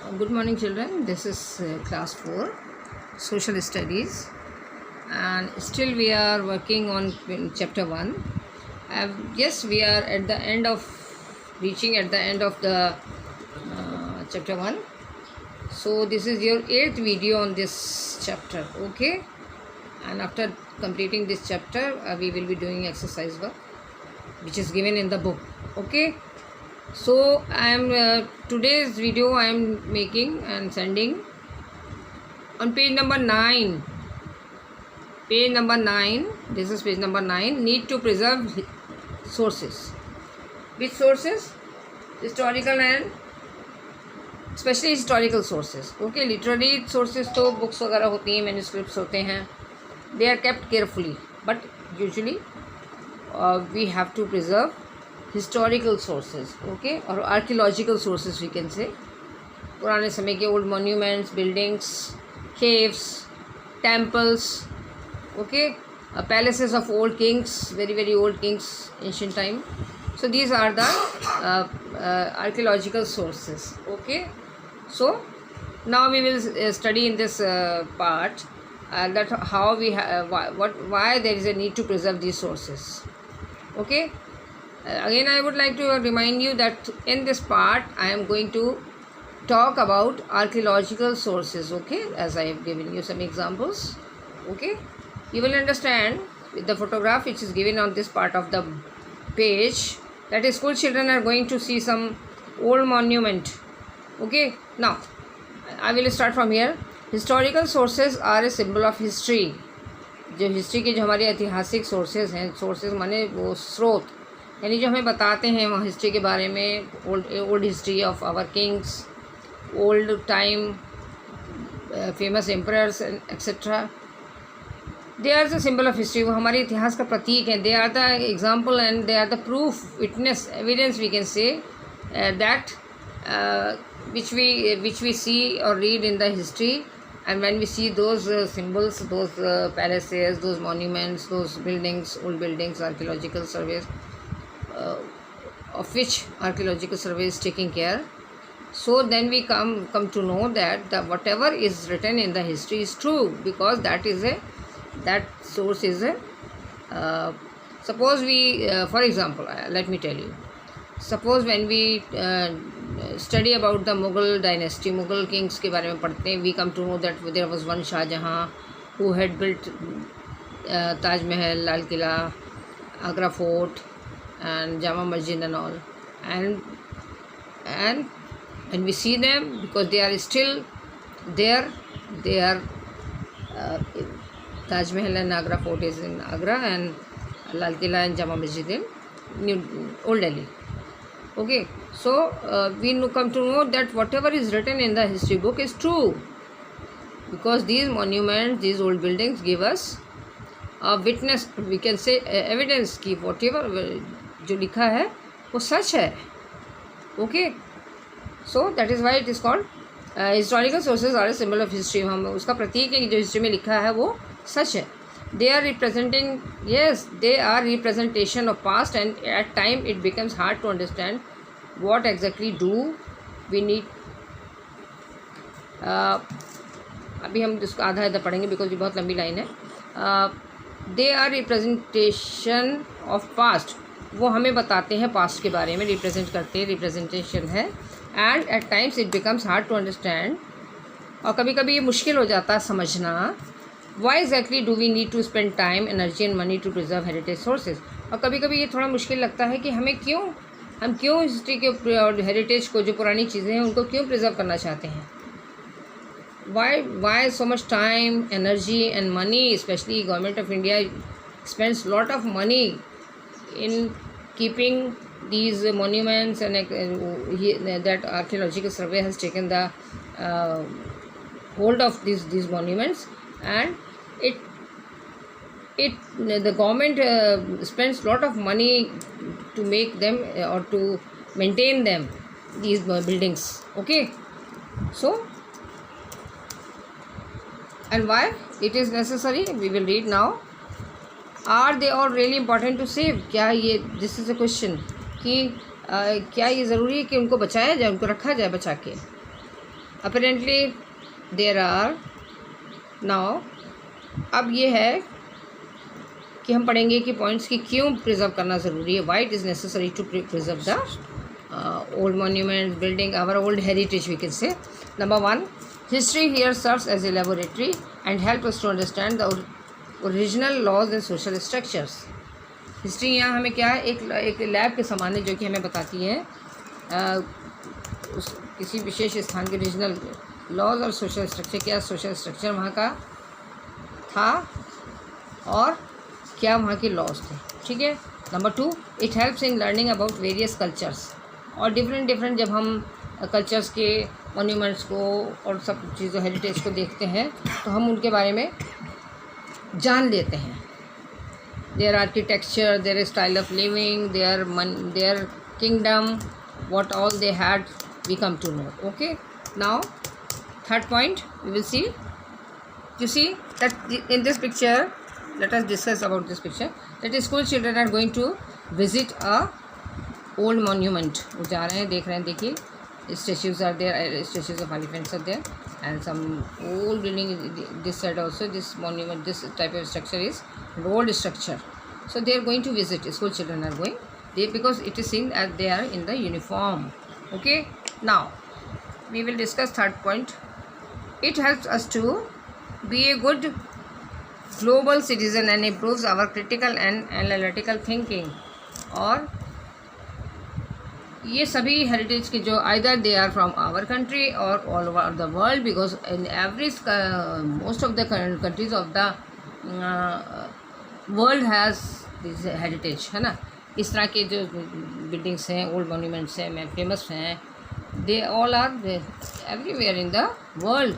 Good morning, children. This is class 4, social studies, and still we are working on chapter 1. Yes, we are at the end of reaching at the end of the chapter 1. So, this is your 8th video on this chapter, okay? And after completing this chapter, we will be doing exercise work which is given in the book, okay? So I am today's video I am making and sending on page number 9. Page number 9. This is page number 9. Need to preserve sources. Which sources? Historical and especially historical sources. Okay, literary sources तो books वगैरह होती हैं, manuscripts होते हैं. They are kept carefully, but usually we have to preserve historical sources, okay, or archaeological sources we can say. पुराने समय के old monuments, buildings, caves, temples, okay, palaces of old kings, very old kings, ancient time. So these are the archaeological sources, okay. So now we will study in this part that how we why there is a need to preserve these sources, okay. Again, I would like to remind you that in this part I am going to talk about archaeological sources, okay, as I have given you some examples, okay. You will understand with the photograph which is given on this part of the page that is school children are going to see some old monument, okay. Now I will start from here. Historical sources are a symbol of history. जो history के जो हमारे ऐतिहासिक sources हैं, sources माने वो स्रोत, यानी जो हमें बताते हैं वहाँ हिस्ट्री के बारे में, old history of our kings, old time, famous emperors etcetera. They are the symbol of history. वो हमारे इतिहास का प्रतीक हैं. They are the example and they are the proof, witness, evidence we can say that which we see or read in the history. And when we see those symbols, those palaces, those monuments, those buildings, old buildings, archaeological surveys, of which archaeological survey is taking care, so then we come to know that whatever is written in the history is true, because that source is a suppose we for example, let me tell you, suppose when we study about the Mughal dynasty, Mughal kings के बारे में पढ़ते हैं, we come to know that there was one Shahjahan who had built Taj Mahal, Lal Qila, Agra Fort and Jama Masjid and all, and when we see them, because they are still there, they are Taj Mahal and Agra Fort is in Agra, and Lal Qila and Jama Masjid in Old Delhi, okay. So we come to know that whatever is written in the history book is true, because these monuments, these old buildings give us a witness, we can say evidence कि whatever जो लिखा है वो सच है, okay. So that is why it is called historical sources are a symbol of history. हम उसका प्रतीक है कि जो हिस्ट्री में लिखा है वो सच है. They are representing, yes, they are representation of past, and at time it becomes hard to understand what exactly do we need. अभी हम इसको आधा पढ़ेंगे बिकॉज ये बहुत लंबी लाइन है. They are representation of past. वो हमें बताते हैं पास्ट के बारे में, रिप्रेजेंट करते हैं, रिप्रेजेंटेशन है. And at times it becomes hard to understand, और कभी कभी ये मुश्किल हो जाता है समझना. Why exactly do we need to spend time, energy and money to preserve heritage sources. और कभी कभी ये थोड़ा मुश्किल लगता है कि हम क्यों हिस्ट्री के और हेरिटेज को, जो पुरानी चीज़ें हैं उनको क्यों प्रिजर्व करना चाहते हैं. Why so much time, energy and money, specially government of India spends lot of money in keeping these monuments, and that archaeological survey has taken the hold of these monuments, and the government spends lot of money to make them or to maintain them, these buildings, okay. So and why it is necessary, we will read now. Are they all really important to save? क्या ये, this is a question कि क्या ये ज़रूरी है कि उनको बचाया जाए, उनको रखा जाए बचा के. अपेरेंटली देयर आर नाउ, अब ये है कि हम पढ़ेंगे कि पॉइंट्स की क्यों प्रिजर्व करना ज़रूरी है, why it is necessary to preserve the old monuments, building our old heritage, we can say. Number 1, history here serves as a laboratory and help us to understand the original laws and social structures. History यहाँ हमें क्या है, एक lab के समान है जो कि हमें बताती है उस किसी विशेष स्थान के ओरिजिनल लॉज और सोशल स्ट्रक्चर, क्या सोशल स्ट्रक्चर वहाँ का था और क्या वहाँ के लॉज थे, ठीक है. Number 2, it helps in learning about various cultures, और डिफरेंट जब हम कल्चर्स के मॉन्यूमेंट्स को और सब चीज़ों हेरिटेज को देखते हैं तो हम उनके बारे में जान लेते हैं. Their architecture, their style of living, their kingdom, what all they had, we come to know. Okay, now third point we will see, you see that in this picture, let us discuss about this picture, that school children are going to visit a old monument. वो जा रहे हैं, देख रहे हैं, देखिए statues are there, statues of elephants are there and some old building this side also. This monument, this type of structure is an old structure, so they are going to visit. School children are going, because it is seen as they are in the uniform. Okay, now we will discuss third point. It helps us to be a good global citizen and improves our critical and analytical thinking. और ये सभी heritage के जो either they are from our country और all over the world, because in every most of the countries of the world has this heritage, है ना. इस तरह के जो बिल्डिंग्स हैं, ओल्ड मॉन्यूमेंट्स हैं, मैं फेमस हैं, they all are everywhere in the world.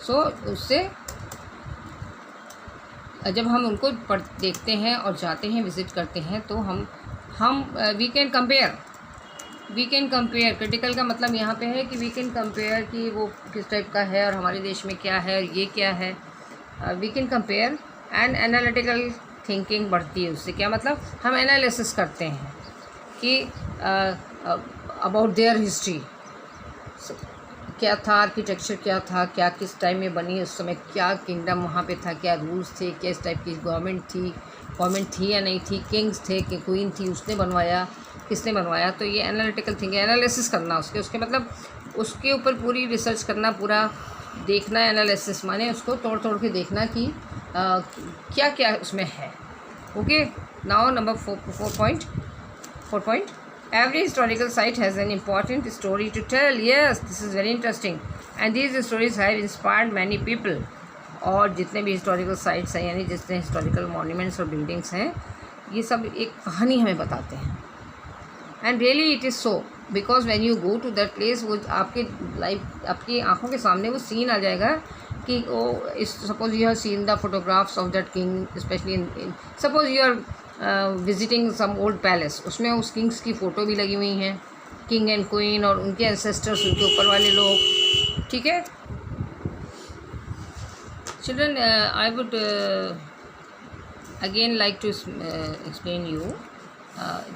So उससे जब हम उनको देखते हैं और जाते हैं, विज़िट करते हैं, तो हम वी कैन कंपेयर. क्रिटिकल का मतलब यहाँ पे है कि वी कैन कंपेयर कि वो किस टाइप का है और हमारे देश में क्या है और ये क्या है. We can compare and analytical thinking बढ़ती है उससे. क्या मतलब, हम एनालिसिस करते हैं कि अबाउट देयर हिस्ट्री, क्या था, आर्किटेक्चर क्या था, क्या किस टाइम में बनी, उस समय क्या किंगडम वहाँ पे था, क्या रूल्स थे, किस टाइप की गवर्नमेंट थी या नहीं थी, किंग्स थे कि क्वीन थी, उसने बनवाया, किसने बनवाया. तो ये एनालिटिकल थिंकिंग, एनालिसिस करना उसके मतलब उसके ऊपर पूरी रिसर्च करना, पूरा देखना. एनालिसिस माने उसको तोड़ के देखना कि क्या क्या उसमें है. Okay, now number 4 point. Every historical site has an important story to tell. Yes, this is very interesting. And these stories have inspired many people. और जितने भी historical sites हैं, यानी जितने historical monuments और buildings हैं, ये सब एक कहानी हमें बताते हैं. And really it is so, because when you go to that place, वो आपकी आँखों के सामने वो scene आ जाएगा कि suppose you have seen the photographs of that king, especially in suppose you are visiting some old palace, उसमें उस किंग्स की फ़ोटो भी लगी हुई हैं, किंग एंड क्वीन और उनके एंसेस्टर्स, उनके ऊपर वाले लोग, ठीक है. Children, I would again like to explain you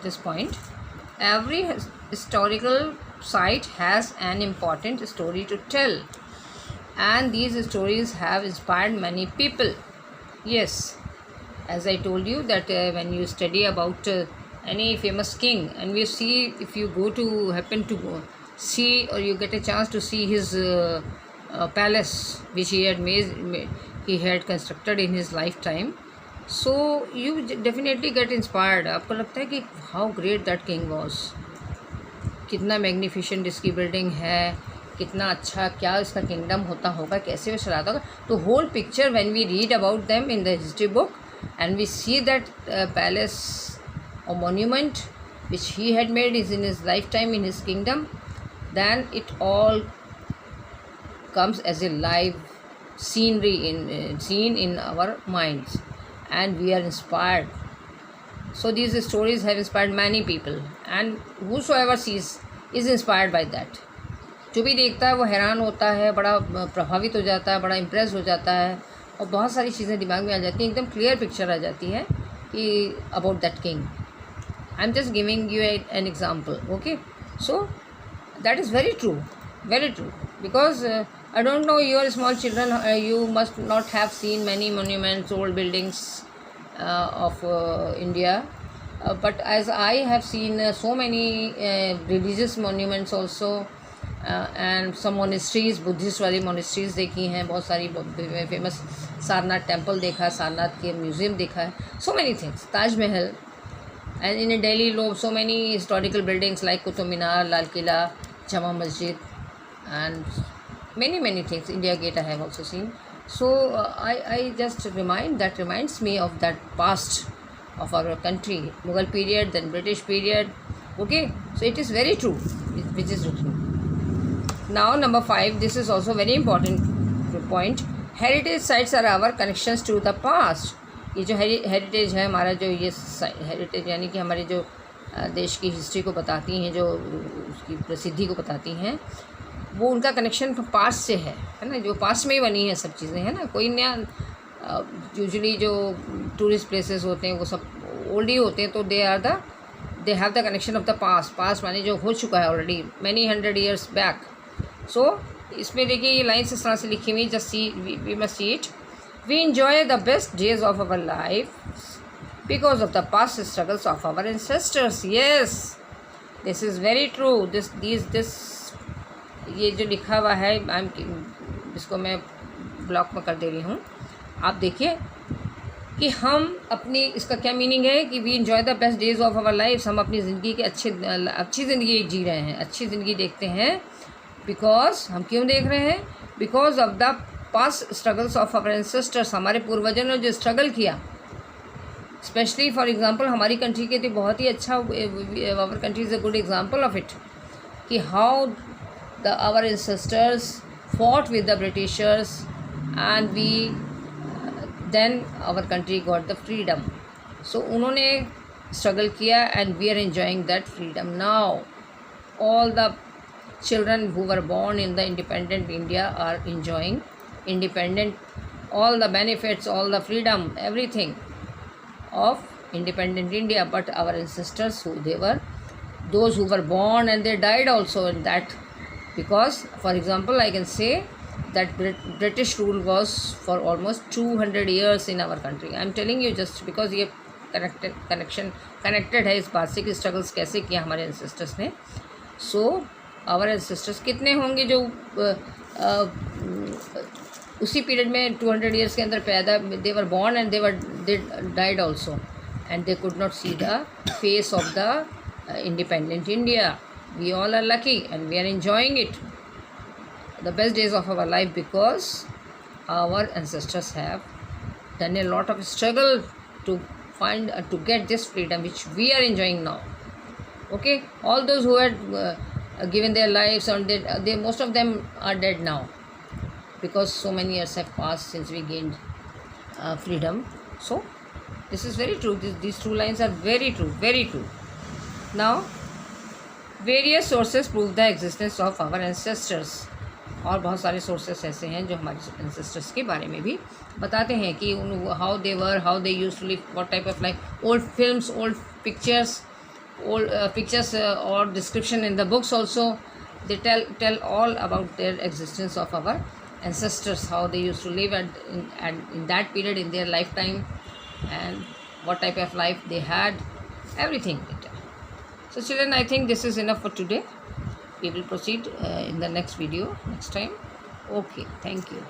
this point. Every historical site has an important story to tell and these stories have inspired many people. Yes, as I told you that when you study about any famous king, and we see, if you happen to go see, or you get a chance to see his palace which he had constructed in his lifetime, so you definitely get inspired. आपको लगता है कि how great that king was, कितना magnificent इसकी building है, कितना अच्छा, क्या इसका किंगडम होता होगा, कैसे वो चलाता होगा. तो whole picture when we read about them in the history book and we see that palace or monument which he had made is in his lifetime in his kingdom, then it all comes as a live scenery scene in our minds, and we are inspired. So these stories have inspired many people, and whosoever sees is inspired by that. जो भी देखता है वो हैरान होता है, बड़ा प्रभावित हो जाता है, बड़ा इम्प्रेस हो जाता है, और बहुत सारी चीज़ें दिमाग में आ जाती हैं, एकदम क्लियर पिक्चर आ जाती है कि about that king. I am just giving you an example. Okay, so that is very true. Very true. Because I don't know, your small children, you must not have seen many monuments, old buildings of India. But as I have seen so many religious monuments also, and some monasteries, Buddhist वाली monasteries देखी हैं बहुत सारी, famous Sarnath temple देखा, सारनाथ के museum देखा है, so many things, Taj Mahal. And in Delhi, so many historical buildings like Qutub Minar, Lal Qila, Jama Masjid, and many things. India Gate I have also seen. So I just reminds me of that past of our country, Mughal period, then British period. Okay, so it is very true, which is written. Now number 5, this is also very important point. Heritage sites are our connections to the past. ये जो heritage है हमारा, जो ये heritage यानी कि हमारे जो देश की हिस्ट्री को बताती हैं, जो उसकी प्रसिद्धि को बताती हैं, वो उनका कनेक्शन पास्ट से है ना, जो पास्ट में ही बनी है सब चीज़ें, है ना. कोई नया, यूजुअली जो टूरिस्ट प्लेसेस होते हैं वो सब ओल्ड ही होते हैं, तो they have the connection of the past माने जो हो चुका है already many 100 years back. So इसमें देखिए ये लाइन्स इस तरह से लिखी हुई, just see we must see it. We enjoy the best days of our life because of the past struggles of our ancestors. Yes, this is very true. This ये जो लिखा हुआ है, इसको मैं ब्लॉक में कर दे रही हूँ. आप देखिए कि हम अपनी, इसका क्या मीनिंग है कि we enjoy the best days of our lives. हम अपनी ज़िंदगी के अच्छी ज़िंदगी जी रहे हैं, अच्छी ज़िंदगी देखते हैं. बिकॉज हम क्यों देख रहे हैं? Because of the past struggles of our ancestors. हमारे पूर्वजों ने जो स्ट्रगल किया, स्पेशली फॉर एग्जांपल हमारी कंट्री के लिए बहुत ही अच्छा, our country is a good example of it, कि how the our ancestors fought with the Britishers and we then our country got the freedom. So उन्होंने स्ट्रगल किया and we are enjoying that freedom now. All the children who were born in the independent India are enjoying independent, all the benefits, all the freedom, everything of independent India. But our ancestors, who they were, those who were born and they died also in that, because for example I can say that British rule was for almost 200 years in our country. I am telling you just because ये connected है इस बात से कि struggles कैसे किया हमारे ancestors ने. So आवर एंसेस्टर्स कितने होंगे जो उसी पीरियड में 200 years के अंदर पैदा, they were born and they died also, and they could not see the face of the independent India. We all are lucky and we are enjoying it the best days of our life because our ancestors have done a lot of struggle to find to get this freedom which we are enjoying now. Okay, all those who had given their lives, and they most of them are dead now because so many years have passed since we gained freedom. So this is very true. These two lines are very true, very true. Now various sources prove the existence of our ancestors. और बहुत सारे sources ऐसे हैं जो हमारे ancestors के बारे में भी बताते हैं कि how they were, how they use to live, what type of life. Old films, old pictures और description in the books also, they tell all about their existence of our ancestors, how they used to live and in that period in their lifetime, and what type of life they had, everything. So children, I think this is enough for today. We will proceed in the next video next time. Okay, thank you.